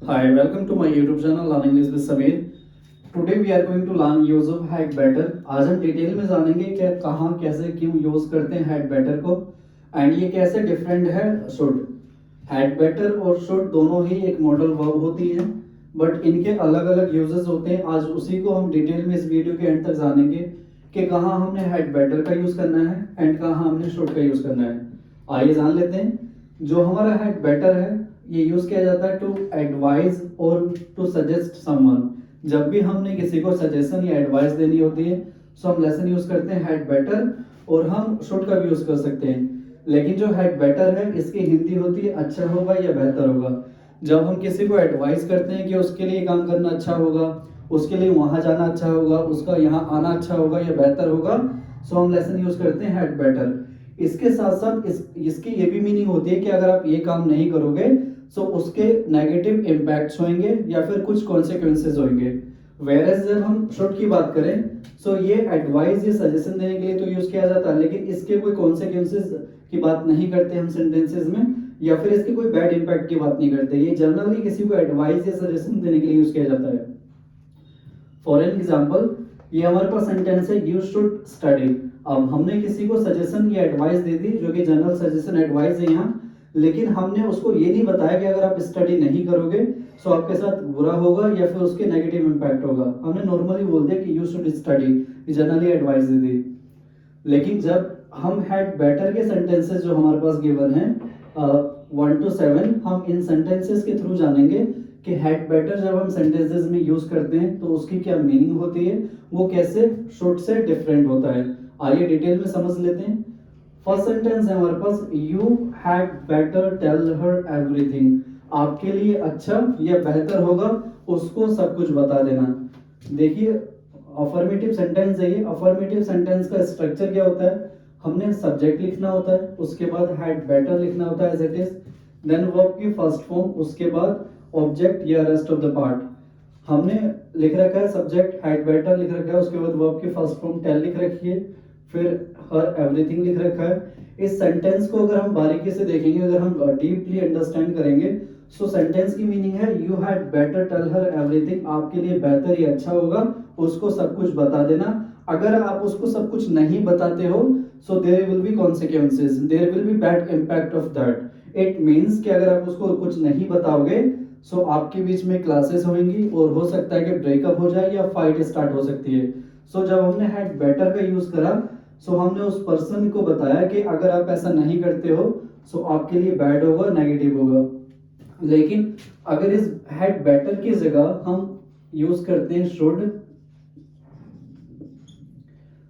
Hi, welcome to my YouTube channel Learn English with Samir. Today we are going to learn use of had better. आज हम detail में जानेंगे कि कहाँ कैसे क्यों यूज करते हैं had better को एंड ये कैसे डिफरेंट है should. had better और should दोनों ही एक मॉडल वर्ब होती है बट इनके अलग अलग यूजेस होते हैं. आज उसी को हम डिटेल में इस वीडियो के एंड तक जानेंगे कि कहाँ हमने had better का यूज करना है एंड कहाँ हमने should का यूज करना है. आइए जान लेते हैं. जो हमारा had better है ये यूज किया जाता है टू एडवाइज और टू सजेस्ट समवन. जब भी हमने किसी को सजेशन या एडवाइस देनी होती है सो हम लेसन यूज करते हैं हैड बेटर और हम शुड का भी यूज कर सकते हैं. लेकिन जो हैड बेटर है इसकी हिंदी होती है अच्छा होगा या बेहतर होगा. जब हम किसी को एडवाइस करते हैं कि उसके लिए काम करना अच्छा होगा, उसके लिए वहां जाना अच्छा होगा, उसका यहाँ आना अच्छा होगा या बेहतर होगा, सो हम लेसन यूज करते हैं हैड बेटर. इसके साथ साथ इसकी ये भी मीनिंग होती है कि अगर आप ये काम नहीं करोगे सो उसके नेगेटिव इम्पैक्ट्स होंगे या फिर कुछ कॉन्सिक्वेंसेज होंगे. वेरएज जब हम शुड की बात करें सो ये एडवाइस या सजेशन देने के लिए तो यूज किया जाता है लेकिन इसके कोई कॉन्सिक्वेंसेज की बात नहीं करते हम सेंटेंसेस में या फिर इसके कोई बैड इम्पैक्ट की बात नहीं करते. ये जनरली किसी को एडवाइस या सजेशन देने के लिए यूज किया जाता है. फॉर एन एग्जाम्पल ये हमारे पास सेंटेंस है यू शुड स्टडी. अब हमने किसी को सजेशन या एडवाइस दे दी जो कि जनरल सजेशन एडवाइस है यहाँ, लेकिन हमने उसको ये नहीं बताया कि अगर आप स्टडी नहीं करोगे तो आपके साथ बुरा होगा या फिर उसके नेगेटिव इम्पैक्ट होगा. हमने नॉर्मली बोल दिया कि you should study, generally advice दे दी. लेकिन जब हम हैड बेटर के सेंटेंसेस जो हमारे पास गिवन है 1 to 7 हम इन सेंटेंसेस के थ्रू जानेंगे कि हैड बेटर जब हम सेंटेंसेस में यूज करते हैं तो उसकी क्या मीनिंग होती है, वो कैसे शुड से डिफरेंट होता है. आइए डिटेल में समझ लेते हैं. फर्स्ट सेंटेंस है हमारे पास you had better tell her everything. आपके लिए अच्छा या बेहतर होगा उसको सब कुछ बता देना. देखिए अफर्मेटिव सेंटेंस है ये. अफर्मेटिव सेंटेंस का स्ट्रक्चर क्या होता है, हमने सब्जेक्ट लिखना होता है, उसके बाद हैड बेटर लिखना होता है as it is, then verb की फर्स्ट फॉर्म, उसके बाद ऑब्जेक्ट या रेस्ट ऑफ द पार्ट. हमने लिख रखा है सब्जेक्ट हैड बेटर लिख रखा है, उसके बाद वर्ब की फर्स्ट फॉर्म टेल लिख रखी है, फिर हर एवरीथिंग लिख रखा है. इस सेंटेंस को अगर हम बारीकी से देखेंगे, अगर हम डीपली अंडरस्टैंड करेंगे सो सेंटेंस की मीनिंग है you had better tell her everything. आपके लिए बेहतर या अच्छा होगा उसको सब कुछ बता देना. अगर आप उसको सब कुछ नहीं बताते हो so there will be consequences, there will be bad impact of that. It means कि अगर आप उसको कुछ नहीं बताओगे सो आपके बीच में क्लासेस होंगी और हो सकता है कि ब्रेकअप हो जाए या फाइट स्टार्ट हो सकती है. सो जब हमने हैड बेटर का यूज करा सो हमने उस पर्सन को बताया कि अगर आप ऐसा नहीं करते हो सो आपके लिए बैड होगा, नेगेटिव होगा. लेकिन अगर इस हैड बेटर की जगह हम यूज करते हैं शुड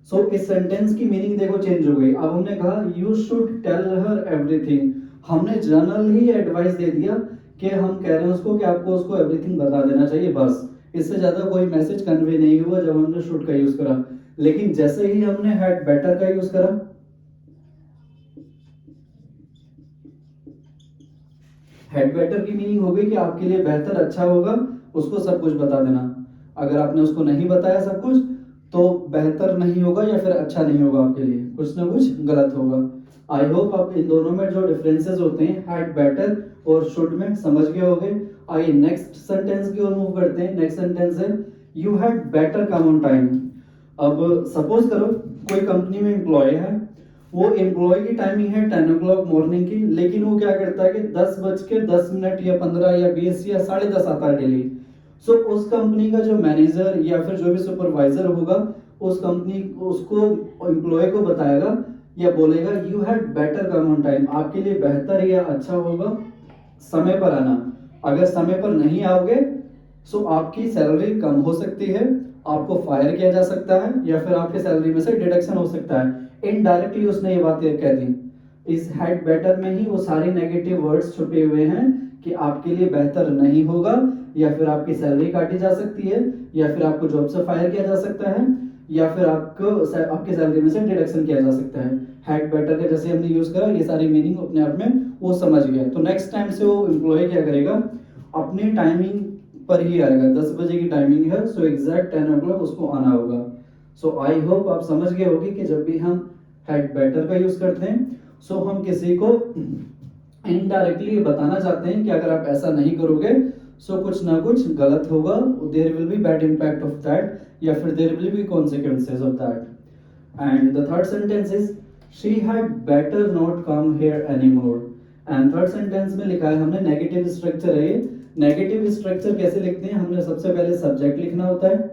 सो इस सेंटेंस की मीनिंग देखो चेंज हो गई. अब हमने कहा you should tell her everything, हमने जनरल ही एडवाइस दे दिया कि हम कह रहे हैं उसको कि आपको उसको एवरीथिंग बता देना चाहिए बस. इससे ज्यादा कोई मैसेज कन्वे नहीं हुआ जब हमने शुड का यूज करा. लेकिन जैसे ही हमने हैड बेटर का यूज करा हैड बेटर की मीनिंग हो गई कि आपके लिए बेहतर अच्छा होगा उसको सब कुछ बता देना. अगर आपने उसको नहीं बताया सब कुछ तो बेहतर नहीं होगा या फिर अच्छा नहीं होगा, आपके लिए कुछ ना कुछ गलत होगा. आई होप आप इन दोनों में जो डिफरेंसेस होते हैं हैड बेटर और शुड में समझ गए होंगे. आइए नेक्स्ट सेंटेंस की ओर मूव करते हैं. नेक्स्ट सेंटेंस है you had better come on time. अब सपोज करो कोई कंपनी में एम्प्लॉय है, वो एम्प्लॉय की टाइमिंग है 10 o'clock मॉर्निंग की, लेकिन वो क्या करता है कि 10:10 या 15 या 20 या 10:30 आता है डेली. सो उस कंपनी का जो मैनेजर या फिर जो भी सुपरवाइजर होगा उस कंपनी उसको एम्प्लॉय को बताएगा या बोलेगा you had better come on time. आपके लिए बेहतर या अच्छा होगा समय पर आना. अगर समय पर नहीं आओगे सो आपकी सैलरी कम हो सकती है, आपको फायर किया जा सकता है या फिर आपके सैलरी में से डिडक्शन हो सकता है. इनडायरेक्टली उसने ये बातें कह दी. इस हैड बेटर में ही वो सारे नेगेटिव वर्ड्स छुपे हुए हैं कि आपके लिए बेहतर नहीं होगा या फिर आपकी सैलरी काटी जा सकती है या फिर आपको जॉब से फायर किया जा सकता है या फिर आपको आपके सैलरी में से डिडक्शन किया जा सकता है. हैड बेटर का जैसे हमने यूज करा ये सारी मीनिंग अपने आप में वो समझ गया. तो नेक्स्ट टाइम से वो एम्प्लॉय क्या करेगा, अपनी टाइमिंग पर ही आएगा. 10 बजे की टाइमिंग है सो एग्जैक्ट 10 o'clock उसको आना होगा. सो आई होप आप समझ गए होंगे कि जब भी हम हैड बेटर का यूज करते हैं सो हम किसी को इनडायरेक्टली बताना चाहते हैं कि अगर आप ऐसा नहीं करोगे सो कुछ ना कुछ गलत होगा, there will be bad impact of that, या फिर there will be consequences of that. And the third sentence is she had better not come here anymore. And third sentence में लिखा है हमने नेगेटिव स्ट्रक्चर है ये. नेगेटिव स्ट्रक्चर कैसे लिखते हैं, हमने सबसे पहले सब्जेक्ट लिखना होता है,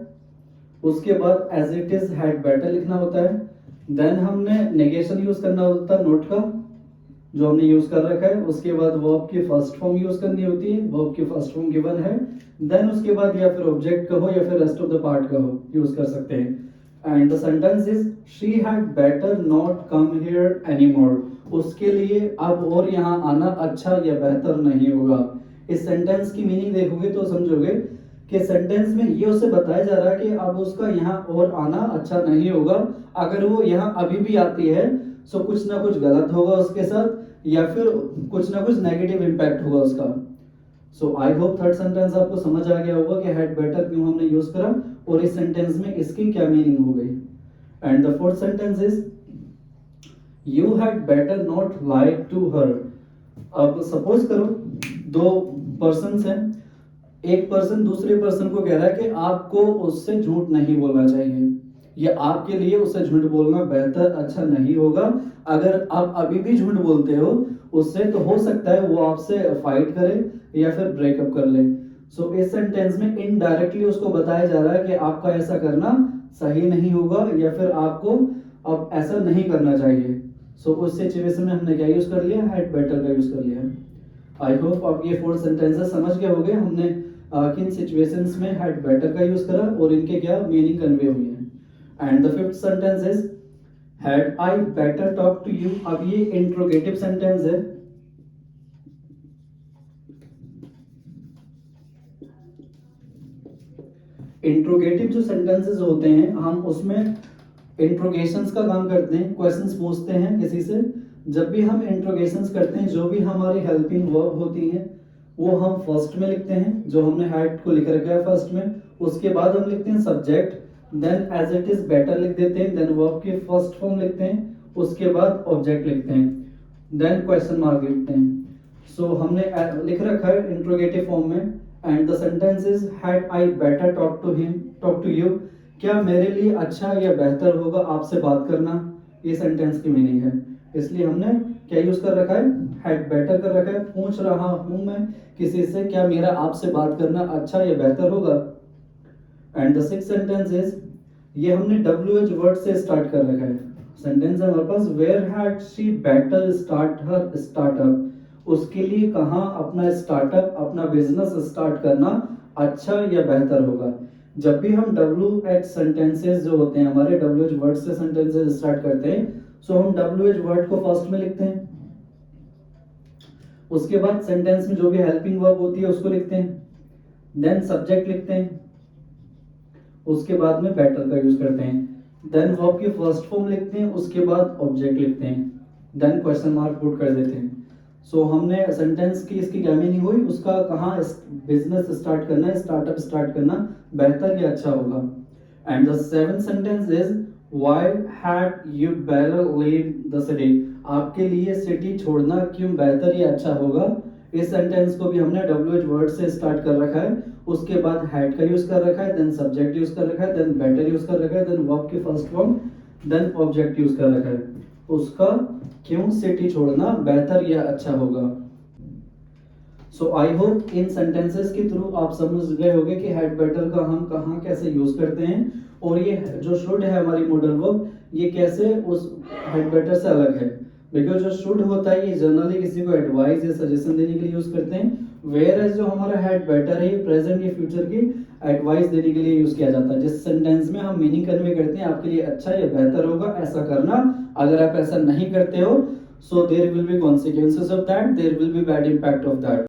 उसके बाद as it is had better लिखना होता है, देन हमने नेगेशन यूज करना होता है नोट का जो हमने यूज कर रखा है, उसके बाद वर्ब की फर्स्ट फॉर्म यूज करनी होती है, वर्ब की फर्स्ट फॉर्म गिवन है, देन उसके बाद या फिर ऑब्जेक्ट का हो या फिर रेस्ट ऑफ द पार्ट का हो यूज कर सकते हैं. And the sentence is she had better not come here anymore. उसके लिए अब और यहाँ आना अच्छा या बेहतर नहीं होगा. इस सेंटेंस की मीनिंग देखोगे तो समझोगे कि सेंटेंस में ये उसे बताया जा रहा है कि अब उसका यहाँ और आना अच्छा नहीं होगा. अगर वो यहाँ अभी भी आती है सो कुछ ना कुछ गलत होगा उसके साथ या फिर कुछ ना कुछ नेगेटिव इम्पैक्ट होगा उसका. सो आई होप थर्ड सेंटेंस आपको समझ आ गया होगा कि हैड बेटर क्यों हमने यूज करा और इस सेंटेंस में इसकी क्या मीनिंग हो गई. And the fourth sentence is you had better not lie to her. अब सपोज करो दो पर्सन हैं, एक पर्सन दूसरे पर्सन को कह रहा है कि आपको उससे झूठ नहीं बोलना चाहिए, या आपके लिए उससे झूठ बोलना बेहतर अच्छा नहीं होगा. अगर आप अभी भी झूठ बोलते हो उससे तो हो सकता है वो आपसे फाइट करे या फिर ब्रेकअप कर ले. सो इस सेंटेंस में इनडायरेक्टली उसको बताया जा रहा है कि आपका ऐसा करना सही नहीं होगा या फिर आपको अब ऐसा नहीं करना चाहिए. सो उस सिचुएशन में हमने क्या यूज कर लिया, हैड बेटर का यूज कर लिया. आई होप आप ये फोर सेंटेंसेस समझ गए होंगे हमने किन सिचुएशंस में हैड बेटर का यूज करा और इनके क्या मीनिंग कन्वे हुई है. And the fifth sentence is had I better talk to you. अब ये इंट्रोगेटिव सेंटेंस है. इंट्रोगेटिव जो सेंटेंसेस होते हैं हम उसमें इंट्रोगेशंस का काम करते हैं, क्वेश्चंस पूछते हैं किसी से. जब भी हम इंट्रोगेशंस करते हैं जो भी हमारी हेल्पिंग वर्ब होती है वो हम फर्स्ट में लिखते हैं, जो हमने हैड को लिख रखा है फर्स्ट में. उसके बाद हम लिखते हैं subject, then as it is better लिख देते हैं, देन वर्ब की फर्स्ट फॉर्म लिखते हैं, उसके बाद ऑब्जेक्ट लिखते हैं, देन क्वेश्चन मार्क लिखते हैं. सो हमने लिख रखा है इंट्रोगेटिव फॉर्म में. And the sentence is had I better talk to him, talk to you. क्या मेरे लिए अच्छा या बेहतर होगा आपसे बात करना, ये सेंटेंस की मीनिंग है. इसलिए हमने क्या यूज कर रखा है, हैड बेटर कर रखा है. पूछ रहा हूं मैं किसी से क्या मेरा आपसे बात करना अच्छा या बेहतर होगा. And the sixth sentence is ये हमने WH वर्ड से स्टार्ट कर रखा है. सेंटेंस है हमारे पास where had she better start her startup. उसके लिए कहाँ अपना स्टार्टअप अपना बिजनेस स्टार्ट करना अच्छा या बेहतर होगा. जब भी हम WH सेंटेंसेस जो होते हैं हमारे WH वर्ड से सेंटेंसेस स्टार्ट करते हैं सो हम WH वर्ड को फर्स्ट में लिखते हैं, उसके बाद सेंटेंस में जो भी हेल्पिंग वर्ब होती है उसको लिखते हैं, देन सब्जेक्ट लिखते हैं, उसके बाद में बेटर का यूज करते हैं, देन वर्ब की फर्स्ट फॉर्म लिखते हैं, उसके बाद ऑब्जेक्ट लिखते हैं, देन क्वेश्चन मार्क पुट कर देते हैं. सो हमने सेंटेंस की इसकी क्या मीनिंग हुई, उसका कहाँ बिजनेस स्टार्ट करना है, स्टार्टअप स्टार्ट करना बेहतर या अच्छा होगा. And the seventh sentence is why had you better leave the city. आपके लिए सिटी छोड़ना क्यों बेहतर या अच्छा होगा. इस सेंटेंस को भी हमने WH वर्ड से स्टार्ट कर रखा है, उसके बाद हैड का यूज कर रखा है, देन सब्जेक्ट यूज कर रखा है, देन बेटर यूज कर रखा है, देन वर्ब की first form, then object use कर रखा है. उसका क्यों सिटी छोड़ना बेहतर या अच्छा होगा. सो आई होप इन सेंटेंसेस के थ्रू आप समझ गए होंगे कि हैड बेटर का हम कहाँ कैसे यूज करते हैं और ये जो शुड है हमारी मॉडल वर्ब ये कैसे उस हैड बेटर से अलग है. बिकॉज जो शुड होता है ये जनरली किसी को एडवाइस या सजेशन देने के लिए यूज करते हैं, वेयर एज जो हमारा हैड बेटर है ये प्रेजेंट या फ्यूचर की एडवाइस देने के लिए यूज किया जाता है. जिस सेंटेंस में हम मीनिंग कन्वे करते हैं आपके लिए अच्छा या बेहतर होगा ऐसा करना, अगर आप ऐसा नहीं करते हो so there will be consequences of that, there will be bad impact of that.